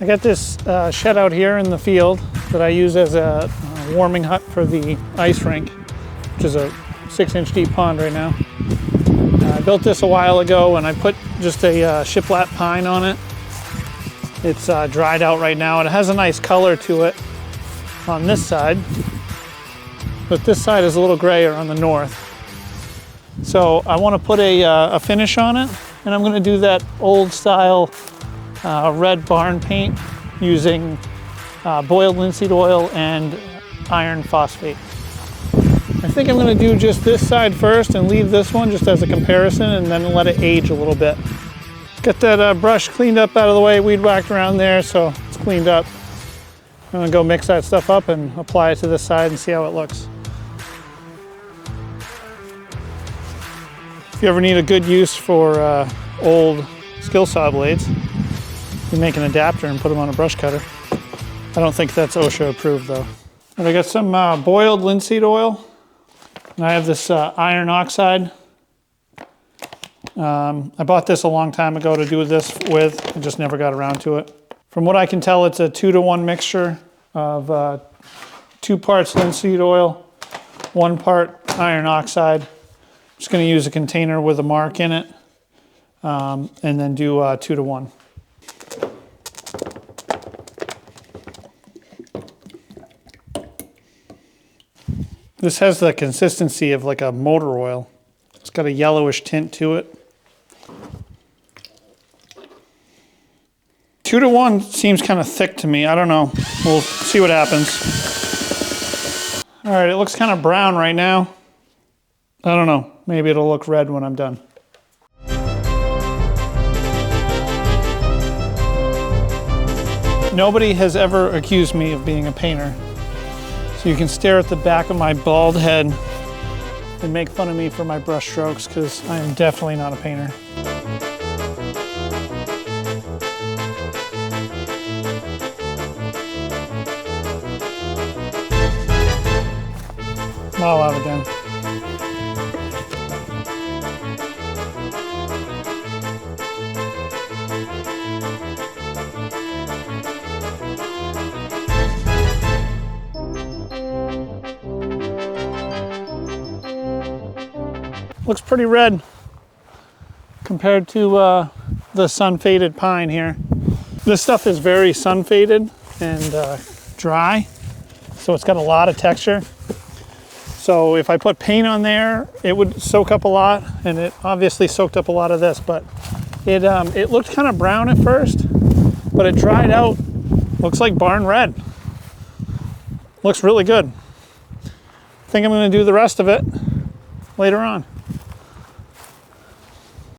I got this shed out here in the field that I use as a warming hut for the ice rink, which is a 6-inch deep pond right now. I built this a while ago and I put just a shiplap pine on it. It's dried out right now. It has a nice color to it on this side, but this side is a little grayer on the north. So I want to put a finish on it, and I'm going to do that old style red barn paint using boiled linseed oil and iron phosphate. I think I'm going to do just this side first and leave this one just as a comparison, and then let it age a little bit. Get that brush cleaned up out of the way, weed whacked around there, so it's cleaned up. I'm going to go mix that stuff up and apply it to this side and see how it looks. If you ever need a good use for old skill saw blades, you make an adapter and put them on a brush cutter. I don't think that's OSHA approved though. And I got some boiled linseed oil, and I have this Iron Oxide. I bought this a long time ago to do this with, I just never got around to it. From what I can tell, it's a 2-to-1 mixture of 2 parts linseed oil, 1 part iron oxide. I'm just going to use a container with a mark in it, and then do 2-to-1. This has the consistency of like a motor oil. It's got a yellowish tint to it. 2-to-1 seems kind of thick to me. I don't know. We'll see what happens. All right, it looks kind of brown right now. I don't know. Maybe it'll look red when I'm done. Nobody has ever accused me of being a painter. So you can stare at the back of my bald head and make fun of me for my brush strokes, because I am definitely not a painter. All out again. Looks pretty red compared to the sun-faded pine here. This stuff is very sun-faded and dry, so it's got a lot of texture. So if I put paint on there, it would soak up a lot, and it obviously soaked up a lot of this, but it looked kind of brown at first, but it dried out. Looks like barn red. Looks really good. I think I'm going to do the rest of it later on.